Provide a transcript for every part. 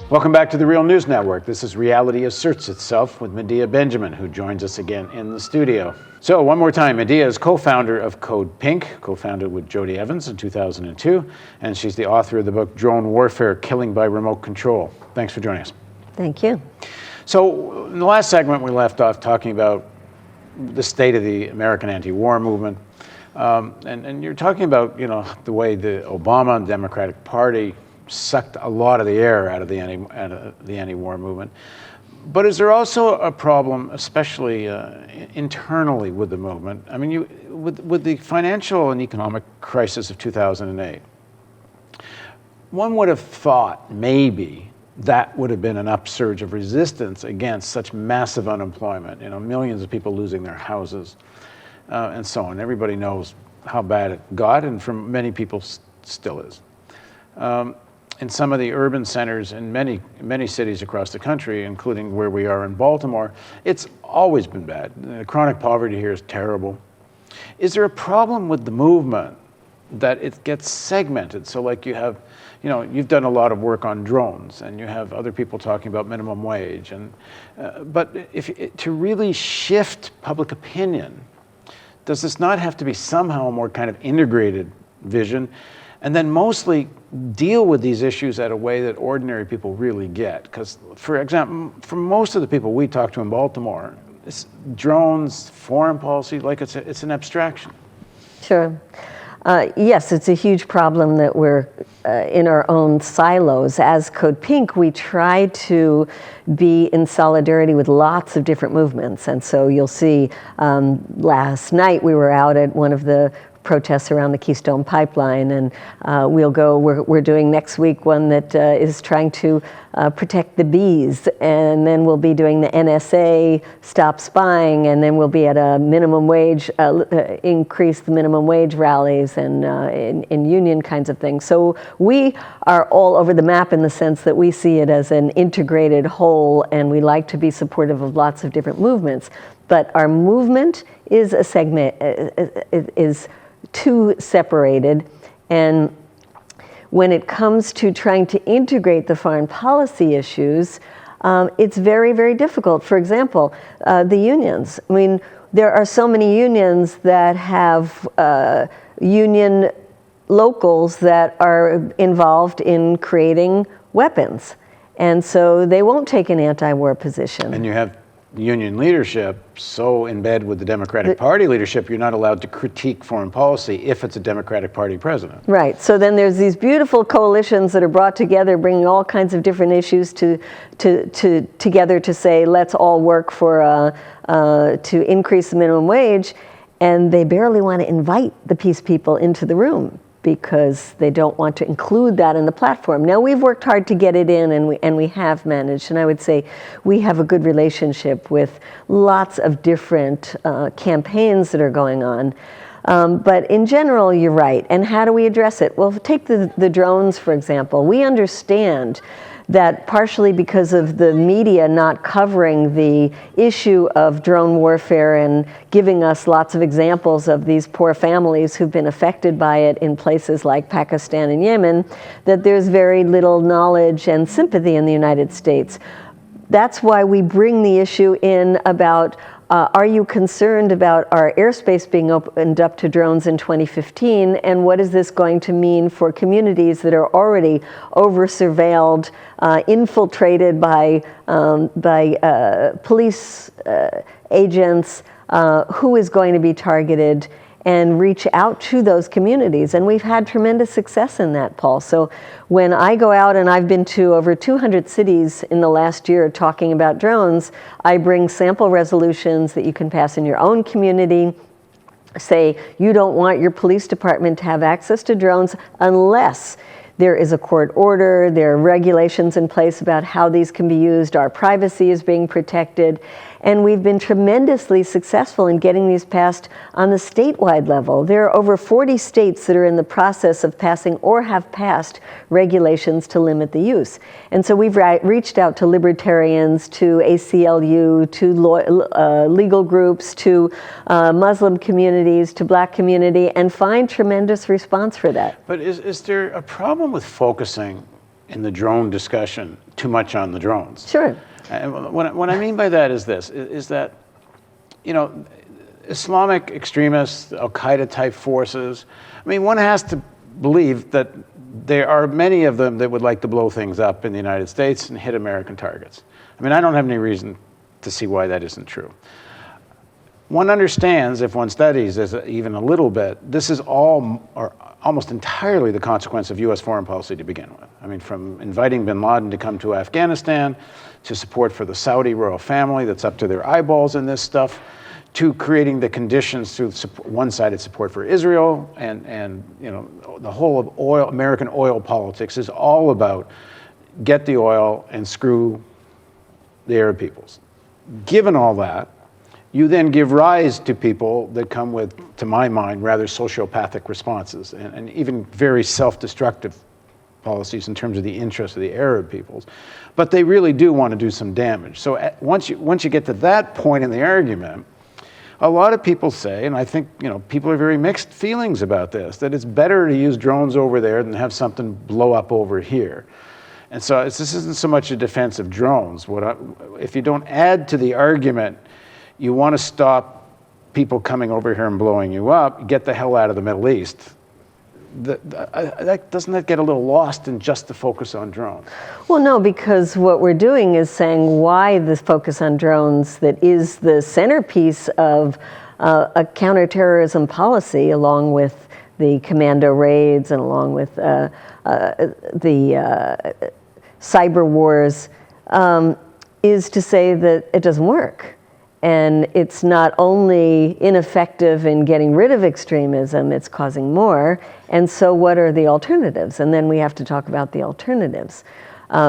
Welcome back to the Real News Network. This is Reality Asserts Itself with Medea Benjamin, who joins us again in the studio. So one more time, Medea is co-founder of Code Pink, co-founded with Jody Evans in 2002, and she's the author of the book Drone Warfare, Killing by Remote Control. Thanks for joining us. Thank you. So in the last segment, we left off talking about the state of the American anti-war movement. And you're talking about, the way the Obama Democratic Party sucked a lot of the air out of the anti-war movement. But is there also a problem, especially internally with the movement? I mean, with the financial and economic crisis of 2008, one would have thought maybe that would have been an upsurge of resistance against such massive unemployment, millions of people losing their houses, and so on. Everybody knows how bad it got, and for many people still is. In some of the urban centers in many cities across the country, including where we are in Baltimore, it's always been bad. Chronic poverty here is terrible. Is there a problem with the movement that it gets segmented? So like you have, you've done a lot of work on drones, and you have other people talking about minimum wage, but to really shift public opinion, does this not have to be somehow a more kind of integrated vision? And then mostly deal with these issues at a way that ordinary people really get. Because, for example, for most of the people we talk to in Baltimore, drones, foreign policy, like it's an abstraction. Sure. Yes, it's a huge problem that we're in our own silos. As Code Pink, we try to be in solidarity with lots of different movements. And so you'll see last night we were out at one of the protests around the Keystone Pipeline, and we're doing next week one that is trying to protect the bees, and then we'll be doing the NSA Stop Spying, and then we'll be at a minimum wage, increase the minimum wage rallies, and in union kinds of things. So we are all over the map in the sense that we see it as an integrated whole, and we like to be supportive of lots of different movements. But our movement is a segment, is too separated, and when it comes to trying to integrate the foreign policy issues, it's very, very difficult. For example, the unions. I mean, there are so many unions that have union locals that are involved in creating weapons, and so they won't take an anti-war position. And you have union leadership so in bed with the Democratic Party leadership, you're not allowed to critique foreign policy if it's a Democratic Party president. Right. So then there's these beautiful coalitions that are brought together, bringing all kinds of different issues together to say, let's all work for to increase the minimum wage, and they barely want to invite the peace people into the room, because they don't want to include that in the platform. Now, we've worked hard to get it in, and we have managed, and I would say we have a good relationship with lots of different campaigns that are going on. But in general, you're right. And how do we address it? Well, take the drones, for example. We understand that partially because of the media not covering the issue of drone warfare and giving us lots of examples of these poor families who've been affected by it in places like Pakistan and Yemen, that there's very little knowledge and sympathy in the United States. That's why we bring the issue in about are you concerned about our airspace being opened up to drones in 2015, and what is this going to mean for communities that are already over-surveilled, infiltrated by police agents, who is going to be targeted, and reach out to those communities. And we've had tremendous success in that, Paul. So when I go out, and I've been to over 200 cities in the last year talking about drones, I bring sample resolutions that you can pass in your own community. Say, you don't want your police department to have access to drones unless there is a court order, there are regulations in place about how these can be used, our privacy is being protected. And we've been tremendously successful in getting these passed on the statewide level. There are over 40 states that are in the process of passing or have passed regulations to limit the use. And so we've reached out to libertarians, to ACLU, to legal groups, to Muslim communities, to Black community, and find tremendous response for that. But is there a problem with focusing in the drone discussion too much on the drones. Sure. And what I mean by that is this, is that, you know, Islamic extremists, Al-Qaeda type forces, I mean, one has to believe that there are many of them that would like to blow things up in the United States and hit American targets. I mean, I don't have any reason to see why that isn't true. One understands, if one studies this even a little bit, this is all, or almost entirely, the consequence of US foreign policy to begin with. I mean, from inviting bin Laden to come to Afghanistan, to support for the Saudi royal family that's up to their eyeballs in this stuff, to creating the conditions through one-sided support for Israel, and you know, the whole of oil, American oil politics is all about get the oil and screw the Arab peoples. Given all that, you then give rise to people that come with, to my mind, rather sociopathic responses and even very self-destructive policies in terms of the interests of the Arab peoples. But they really do want to do some damage. So once you get to that point in the argument, a lot of people say, and I think, you know, people are very mixed feelings about this, that it's better to use drones over there than have something blow up over here. And so this isn't so much a defense of drones. If you don't add to the argument, you want to stop people coming over here and blowing you up, get the hell out of the Middle East. Doesn't that get a little lost in just the focus on drones? Well, no, because what we're doing is saying why this focus on drones that is the centerpiece of a counterterrorism policy, along with the commando raids and along with the cyber wars, is to say that it doesn't work. And it's not only ineffective in getting rid of extremism, it's causing more. And so what are the alternatives? And then we have to talk about the alternatives.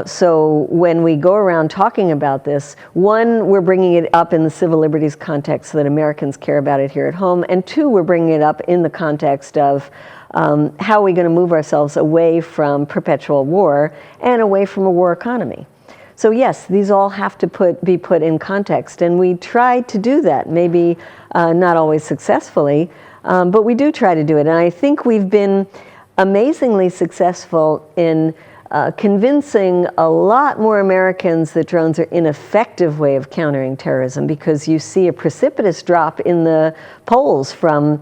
So when we go around talking about this, one, we're bringing it up in the civil liberties context so that Americans care about it here at home. And two, we're bringing it up in the context of how are we going to move ourselves away from perpetual war and away from a war economy. So yes, these all have to be put in context, and we try to do that, maybe not always successfully, but we do try to do it. And I think we've been amazingly successful in convincing a lot more Americans that drones are an effective way of countering terrorism, because you see a precipitous drop in the polls from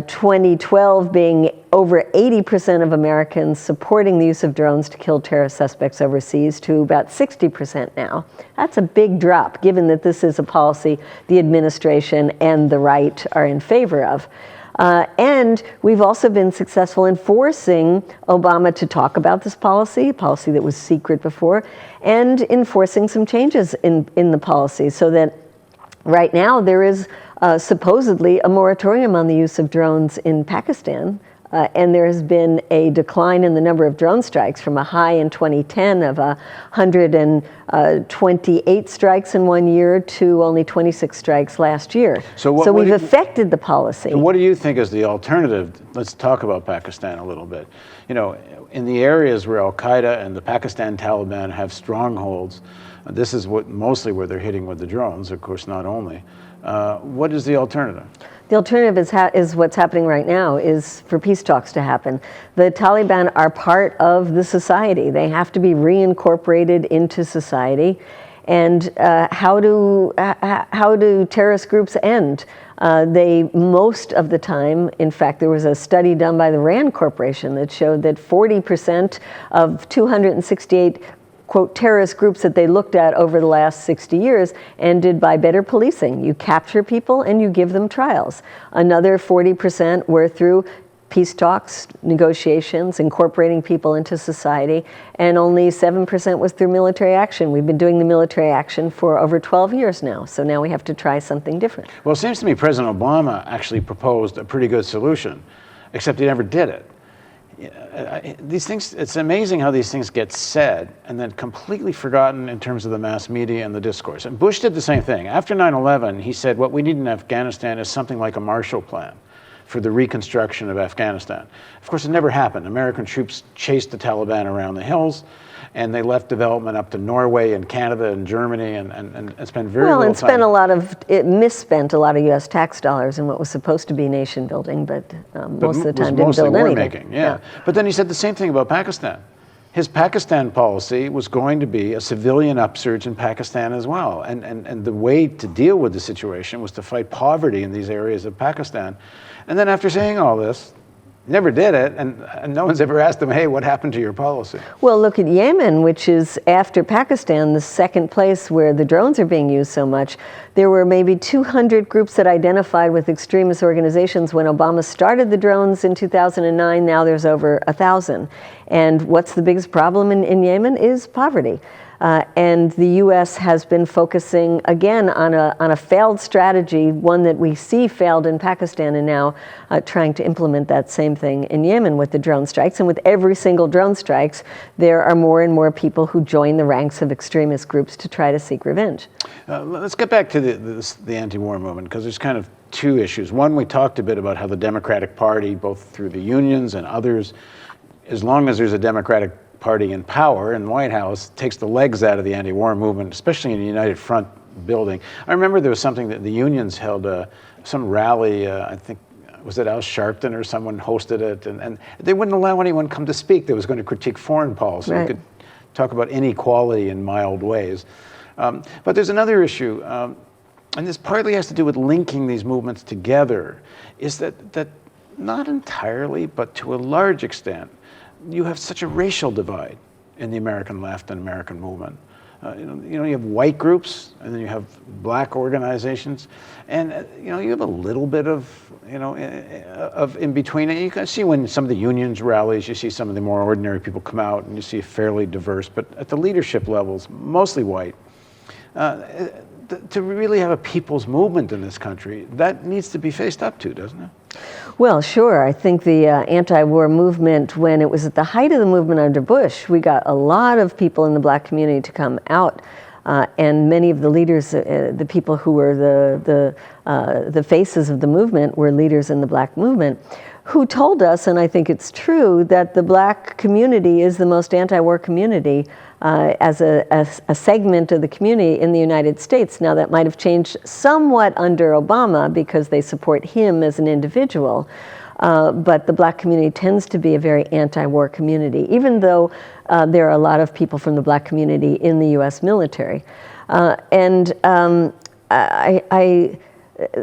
2012 being over 80% of Americans supporting the use of drones to kill terrorist suspects overseas to about 60% now. That's a big drop, given that this is a policy the administration and the right are in favor of. And we've also been successful in forcing Obama to talk about this policy, a policy that was secret before, and enforcing some changes in the policy, so that right now there is supposedly a moratorium on the use of drones in Pakistan. And there has been a decline in the number of drone strikes from a high in 2010 of 128 strikes in 1 year to only 26 strikes last year. So we've affected the policy. And what do you think is the alternative? Let's talk about Pakistan a little bit. You know, in the areas where Al-Qaeda and the Pakistan Taliban have strongholds, this is mostly where they're hitting with the drones, of course, not only. What is the alternative? The alternative is what's happening right now, is for peace talks to happen. The Taliban are part of the society. They have to be reincorporated into society. And how do terrorist groups end? They, most of the time, in fact, there was a study done by the RAND Corporation that showed that 40% of 268 quote, terrorist groups that they looked at over the last 60 years ended by better policing. You capture people and you give them trials. Another 40% were through peace talks, negotiations, incorporating people into society, and only 7% was through military action. We've been doing the military action for over 12 years now, so now we have to try something different. Well, it seems to me President Obama actually proposed a pretty good solution, except he never did it. These things, it's amazing how these things get said and then completely forgotten in terms of the mass media and the discourse. And Bush did the same thing. After 9/11, he said what we need in Afghanistan is something like a Marshall Plan for the reconstruction of Afghanistan. Of course, it never happened. American troops chased the Taliban around the hills, and they left development up to Norway and Canada and Germany, and spent very little time. Misspent a lot of U.S. tax dollars in what was supposed to be nation building, but most of the time didn't build anything. Yeah. But then he said the same thing about Pakistan. his Pakistan policy was going to be a civilian upsurge in Pakistan as well. And the way to deal with the situation was to fight poverty in these areas of Pakistan. And then after saying all this, never did it, and no one's ever asked him, hey, what happened to your policy? Well, look at Yemen, which is, after Pakistan, the second place where the drones are being used so much. There were maybe 200 groups that identified with extremist organizations when Obama started the drones in 2009. Now there's over 1,000. And what's the biggest problem in Yemen is poverty. And the U.S. has been focusing, again, on a failed strategy, one that we see failed in Pakistan, and now trying to implement that same thing in Yemen with the drone strikes. And with every single drone strikes, there are more and more people who join the ranks of extremist groups to try to seek revenge. Let's get back to the anti-war movement, because there's kind of two issues. One, we talked a bit about how the Democratic Party, both through the unions and others, as long as there's a Democratic Party in power in the White House, takes the legs out of the anti-war movement, especially in the United Front building. I remember there was something that the unions held, some rally, I think, was it Al Sharpton or someone hosted it, and they wouldn't allow anyone come to speak that was going to critique foreign policy. Right. They could talk about inequality in mild ways. But there's another issue, and this partly has to do with linking these movements together, is that not entirely, but to a large extent, you have such a racial divide in the American left and American movement. You have white groups, and then you have black organizations, and you have a little bit of of in between. And you can see when some of the unions rallies, you see some of the more ordinary people come out, and you see fairly diverse. But at the leadership levels, mostly white. To really have a people's movement in this country, that needs to be faced up to, doesn't it? Well, sure. I think the anti-war movement, when it was at the height of the movement under Bush, we got a lot of people in the black community to come out, and many of the leaders, the people who were the faces of the movement, were leaders in the black movement, who told us, and I think it's true, that the black community is the most anti-war community as a segment of the community in the United States. Now, that might have changed somewhat under Obama because they support him as an individual, but the black community tends to be a very anti-war community, even though there are a lot of people from the black community in the U.S. military. I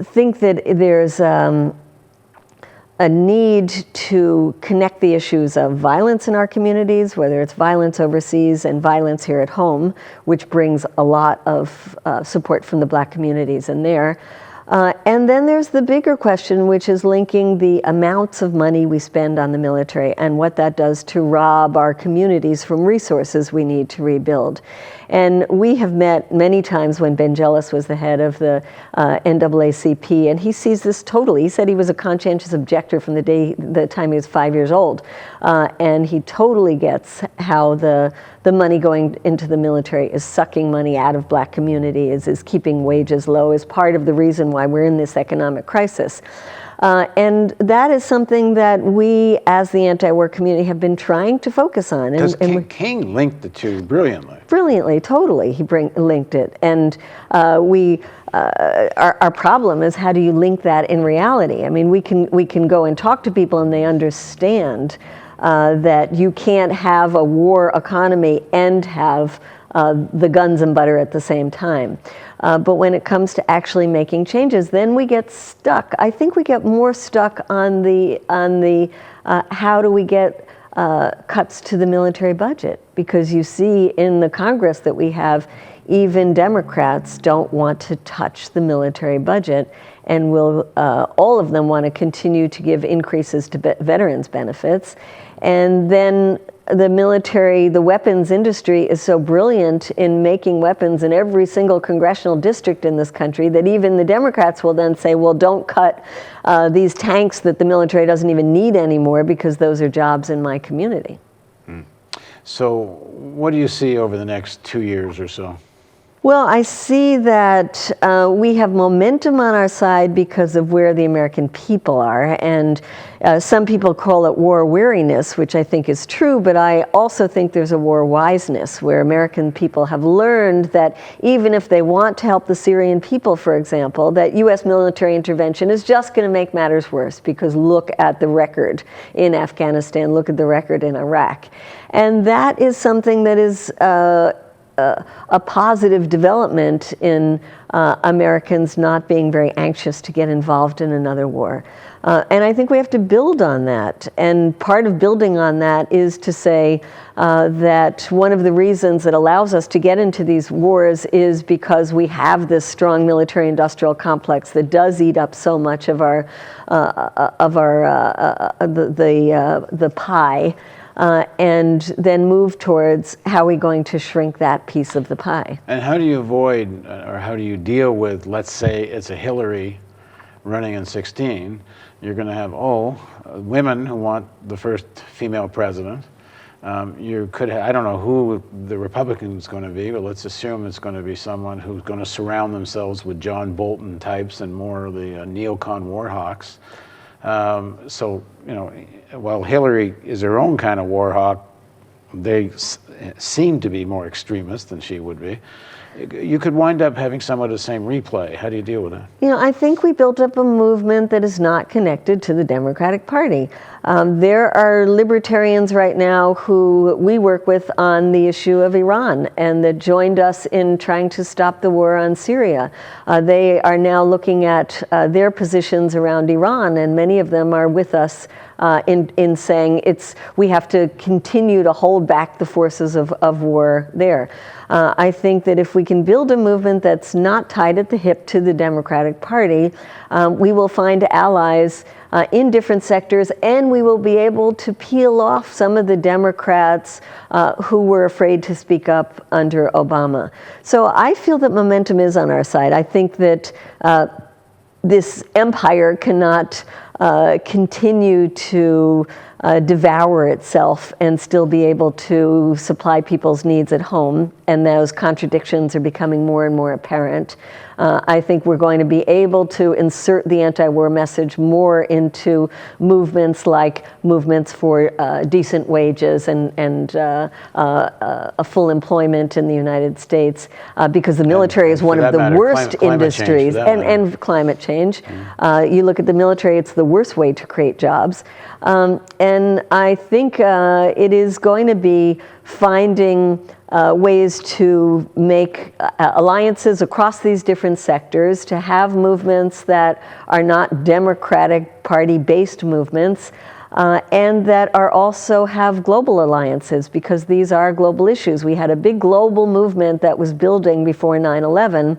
think that there's a need to connect the issues of violence in our communities, whether it's violence overseas and violence here at home, which brings a lot of support from the black communities in there. And then there's the bigger question, which is linking the amounts of money we spend on the military and what that does to rob our communities from resources we need to rebuild. And we have met many times when Ben Jealous was the head of the NAACP, and he sees this totally. He said he was a conscientious objector from the time he was 5 years old, and he totally gets how the money going into the military is sucking money out of black communities, is keeping wages low, is part of the reason why we're in this economic crisis. And that is something that we, as the anti-war community, have been trying to focus on. Because King linked the two brilliantly. Brilliantly, totally, he linked it. And our problem is, how do you link that in reality? I mean, we can go and talk to people and they understand that you can't have a war economy and have the guns and butter at the same time. But when it comes to actually making changes, then we get stuck. I think we get more stuck on the how do we get cuts to the military budget? Because you see in the Congress that we have, even Democrats don't want to touch the military budget, and will all of them want to continue to give increases to veterans benefits. And then the military, the weapons industry is so brilliant in making weapons in every single congressional district in this country that even the Democrats will then say, well, don't cut these tanks that the military doesn't even need anymore because those are jobs in my community. So what do you see over the next 2 years or so? Well, I see that we have momentum on our side because of where the American people are. And some people call it war weariness, which I think is true, but I also think there's a war wiseness where American people have learned that even if they want to help the Syrian people, for example, that U.S. military intervention is just going to make matters worse, because look at the record in Afghanistan, look at the record in Iraq. And that is something that is a positive development in Americans not being very anxious to get involved in another war. And I think we have to build on that. And part of building on that is to say that one of the reasons that allows us to get into these wars is because we have this strong military-industrial complex that does eat up so much of our the pie. And then move towards how are we going to shrink that piece of the pie. And how do you avoid, or how do you deal with, let's say it's a Hillary running in 16, you're going to have, women who want the first female president. You could have, I don't know who the Republican is going to be, but let's assume it's going to be someone who's going to surround themselves with John Bolton types and more of the neocon war hawks. So, while Hillary is her own kind of war hawk, they seem to be more extremist than she would be. You could wind up having somewhat of the same replay. How do you deal with that? I think we built up a movement that is not connected to the Democratic Party. There are libertarians right now who we work with on the issue of Iran and that joined us in trying to stop the war on Syria. They are now looking at their positions around Iran, and many of them are with us in saying we have to continue to hold back the forces of war there. I think that if we can build a movement that's not tied at the hip to the Democratic Party, we will find allies in different sectors, and we will be able to peel off some of the Democrats who were afraid to speak up under Obama. So I feel that momentum is on our side. I think that this empire cannot continue to devour itself and still be able to supply people's needs at home, and those contradictions are becoming more and more apparent. I think we're going to be able to insert the anti-war message more into movements like movements for decent wages and a full employment in the United States, because the military is one of the worst industries, and climate change. You look at the military, it's the worst way to create jobs. And I think it is going to be finding ways to make alliances across these different sectors, to have movements that are not Democratic Party-based movements, and that are also have global alliances, because these are global issues. We had a big global movement that was building before 9/11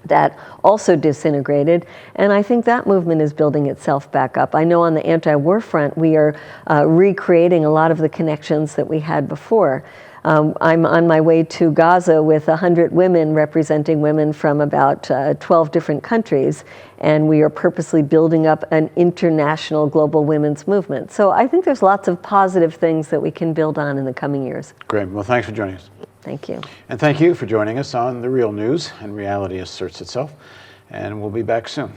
that also disintegrated, and I think that movement is building itself back up. I know on the anti-war front, we are recreating a lot of the connections that we had before. I'm on my way to Gaza with 100 women representing women from about 12 different countries, and we are purposely building up an international global women's movement. So I think there's lots of positive things that we can build on in the coming years. Great. Well, thanks for joining us. Thank you. And thank you for joining us on The Real News, and reality asserts itself. And we'll be back soon.